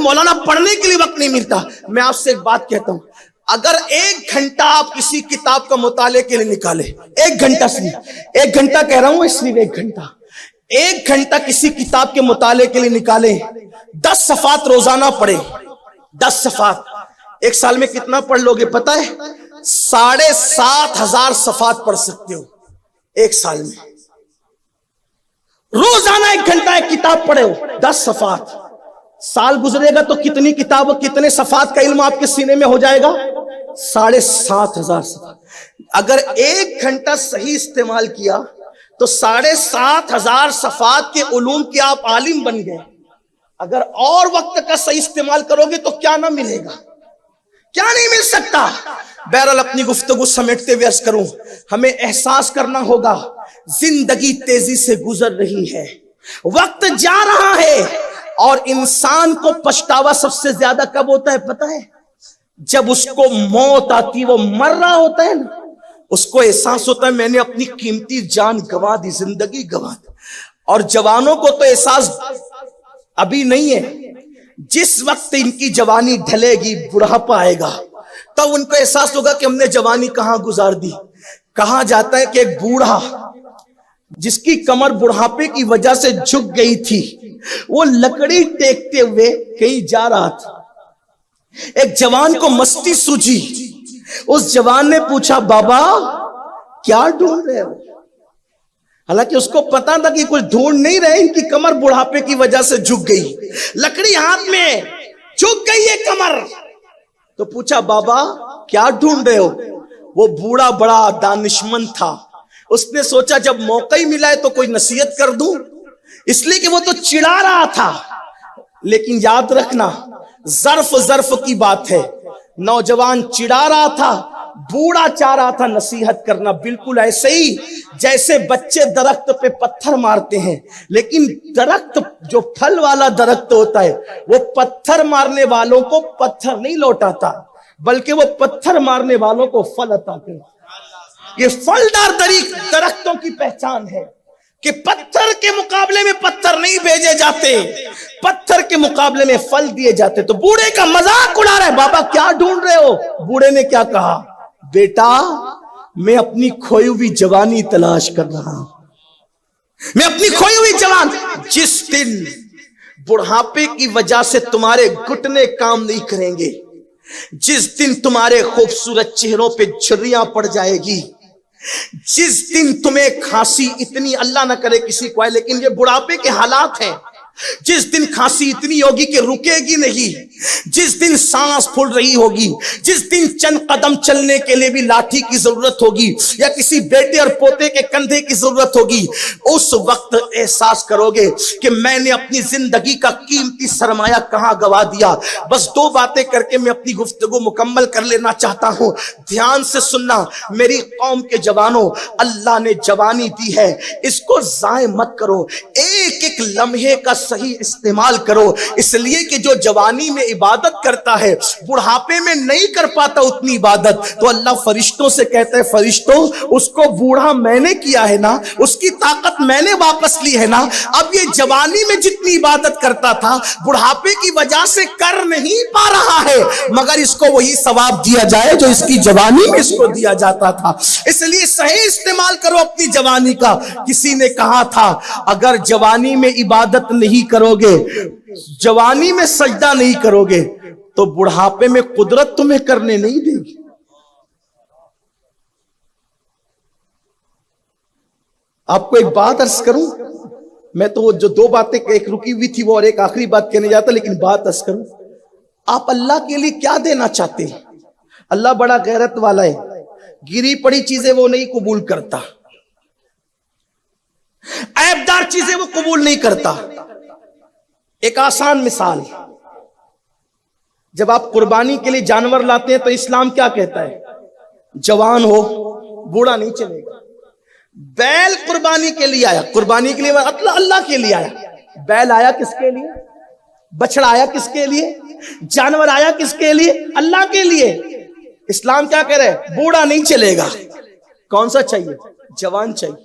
مولانا پڑھنے کے لیے وقت نہیں ملتا. میں آپ سے ایک بات کہتا ہوں, اگر 1 گھنٹہ آپ کسی کتاب کا مطالعے کے لیے نکالے, 1 گھنٹہ سے 1 گھنٹہ کہہ رہا ہوں اس لیے 1 گھنٹہ کسی کتاب کے مطالعے کے لیے نکالے, 10 صفحات روزانہ پڑھے, 10 صفحات, 1 سال میں کتنا پڑھ لو گے پتہ ہے؟ 7,500 صفحات پڑھ سکتے ہو 1 سال میں. روزانہ 1 گھنٹہ ایک کتاب پڑھے ہو, 10 صفحات, سال گزرے گا تو کتنی کتاب, کتنے صفحات کا علم آپ کے سینے میں ہو جائے گا؟ 7,500 صفحات. اگر 1 گھنٹہ صحیح استعمال کیا تو 7,500 صفحات کے علوم کے آپ عالم بن گئے. اگر اور وقت کا صحیح استعمال کرو گے تو کیا نہ ملے گا, کیا نہیں مل سکتا. بہرحال اپنی گفتگو سمیٹتے ہوئے عرض کروں, ہمیں احساس کرنا ہوگا زندگی تیزی سے گزر رہی ہے, وقت جا رہا ہے, اور انسان کو پچھتاوا سب سے زیادہ کب ہوتا ہے پتہ ہے؟ جب اس کو موت آتی, وہ مر رہا ہوتا ہے نا, اس کو احساس ہوتا ہے میں نے اپنی قیمتی جان گنوا دی, زندگی گنوا دی. اور جوانوں کو تو احساس ابھی نہیں ہے, جس وقت ان کی جوانی ڈھلے گی, بڑھاپا آئے گا, تب ان کو احساس ہوگا کہ ہم نے جوانی کہاں گزار دی. کہا جاتا ہے کہ ایک بوڑھا جس کی کمر بڑھاپے کی وجہ سے جھک گئی تھی, وہ لکڑی ٹیکتے ہوئے کہیں جا رہا تھا. ایک جوان کو مستی سوجی, اس جوان نے پوچھا بابا کیا ڈھونڈ رہے ہو؟ حالانکہ اس کو پتا تھا کہ کچھ ڈھونڈ نہیں رہے, ان کی کمر بڑھاپے کی وجہ سے جھک گئی, لکڑی ہاتھ میں, جھک گئی ہے کمر. تو پوچھا بابا کیا ڈھونڈ رہے ہو؟ وہ بوڑھا بڑا دانشمند تھا, اس نے سوچا جب موقع ہی ملا ہے تو کوئی نصیحت کر دوں, اس لیے کہ وہ تو چڑھا رہا تھا. لیکن یاد رکھنا ظرف کی بات ہے, نوجوان چڑھا رہا تھا, بوڑھا چاہ رہا تھا نصیحت کرنا. بالکل ایسے ہی جیسے بچے درخت پہ پتھر مارتے ہیں, لیکن درخت جو پھل والا درخت ہوتا ہے وہ پتھر مارنے والوں کو پتھر نہیں لوٹاتا, بلکہ وہ پتھر مارنے والوں کو پھل عطا کرتا. یہ پھلدار درختوں کی پہچان ہے کہ پتھر کے مقابلے میں پتھر نہیں بھیجے جاتے, پتھر کے مقابلے میں پھل دیے جاتے. تو بوڑھے کا مذاق اڑا رہا ہے, بابا کیا ڈھونڈ رہے ہو؟ بوڑھے نے کیا کہا, بیٹا میں اپنی کھوئی ہوئی جوانی تلاش کر رہا ہوں, میں اپنی کھوئی ہوئی جوان. جس دن بڑھاپے کی وجہ سے تمہارے گھٹنے کام نہیں کریں گے, جس دن تمہارے خوبصورت چہروں پہ جھریاں پڑ جائے گی, جس دن تمہیں کھانسی اتنی, اللہ نہ کرے کسی کو ہے لیکن یہ بڑھاپے کے حالات ہیں, جس دن کھانسی اتنی ہوگی کہ رکے گی نہیں, جس دن سانس پھول رہی ہوگی, جس دن چند قدم چلنے کے لیے بھی لاٹھی کی ضرورت ہوگی یا کسی بیٹے اور پوتے کے کندھے کی ضرورت ہوگی, اس وقت احساس کرو گے کہ میں نے اپنی زندگی کا قیمتی سرمایہ کہاں گوا دیا. بس 2 باتیں کر کے میں اپنی گفتگو مکمل کر لینا چاہتا ہوں, دھیان سے سننا. میری قوم کے جوانوں, اللہ نے جوانی دی ہے, اس کو ضائع مت کرو, ایک ایک لمحے کا صحیح استعمال کرو. اس لیے کہ جو جوانی میں عبادت کرتا ہے بڑھاپے میں نہیں کر پاتا اتنی عبادت, تو اللہ فرشتوں سے کہتا ہے فرشتوں اس کو بوڑھا میں نے کیا ہے نا, اس کی طاقت میں نے واپس لی ہے نا, اب یہ جوانی میں جتنی عبادت کرتا تھا بڑھاپے کی وجہ سے کر نہیں پا رہا ہے, مگر اس کو وہی ثواب دیا جائے جو اس کی جوانی میں اس کو دیا جاتا تھا. اس لیے صحیح استعمال کرو اپنی جوانی کا. کسی نے کہا تھا اگر جوانی میں عبادت نہیں کرو گے, جوانی میں سجدہ نہیں کرو گے, تو بڑھاپے میں قدرت تمہیں کرنے نہیں دے گی. آپ کو ایک بات عرض کروں, میں تو وہ جو 2 باتیں ایک رکی ہوئی تھی وہ اور ایک آخری بات کہنے جاتا, لیکن بات عرض کروں, آپ اللہ کے لیے کیا دینا چاہتے ہیں؟ اللہ بڑا غیرت والا ہے, گری پڑی چیزیں وہ نہیں قبول کرتا, عیبدار چیزیں وہ قبول نہیں کرتا. ایک آسان مثال, جب آپ قربانی کے لیے جانور لاتے ہیں تو اسلام کیا کہتا ہے؟ جوان ہو, بوڑھا نہیں چلے گا. بیل قربانی کے لیے آیا, قربانی کے لیے اللہ کے لیے آیا. بیل آیا کس کے لیے؟ بچڑا آیا کس کے لیے؟ جانور آیا کس کے لیے؟ اللہ کے لیے. اسلام کیا کہہ رہے ہیں؟ بوڑھا نہیں چلے گا. کون سا چاہیے؟ جوان چاہیے.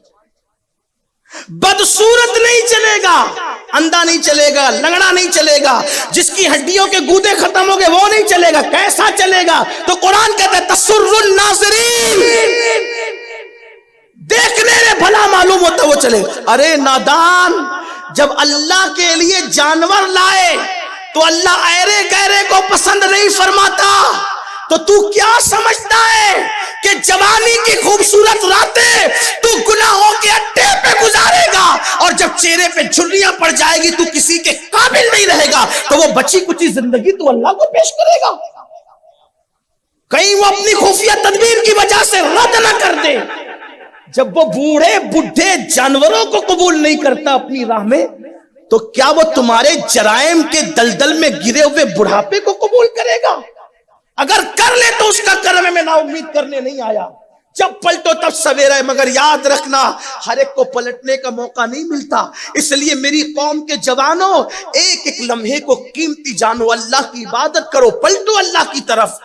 بدصورت نہیں چلے گا, اندھا نہیں چلے گا، لنگڑا نہیں چلے گا، جس کی ہڈیوں کے گودے ختم ہو گئے وہ نہیں چلے گا، کیسا چلے گا؟ تو قرآن کہتا ہے تسر الناظرین، دیکھنے میں بھلا معلوم ہوتا وہ چلے گا۔ ارے نادان، جب اللہ کے لیے جانور لائے تو اللہ ایرے گہرے کو پسند نہیں فرماتا، تو کیا سمجھتا ہے کہ جوانی کی خوبصورت راتیں تو گناہوں کے اڈے پہ گزارے گا، اور جب چہرے پہ جھریاں پڑ جائے گی تو کسی کے قابل نہیں رہے گا، تو وہ بچی کچی زندگی تو اللہ کو پیش کرے گا، کہیں وہ اپنی خفیہ تدبیر کی وجہ سے رد نہ کر دے۔ جب وہ بوڑھے بڈھے جانوروں کو قبول نہیں کرتا اپنی راہ میں، تو کیا وہ تمہارے جرائم کے دلدل میں گرے ہوئے بڑھاپے کو قبول کرے گا؟ اگر کر لے تو اس کا کرم میں نا امید کرنے نہیں آیا، جب پلٹو تب سویرا ہے، مگر یاد رکھنا ہر ایک کو پلٹنے کا موقع نہیں ملتا، اس لیے میری قوم کے جوانوں ایک ایک لمحے کو قیمتی جانو، اللہ کی عبادت کرو، پلٹو اللہ کی طرف۔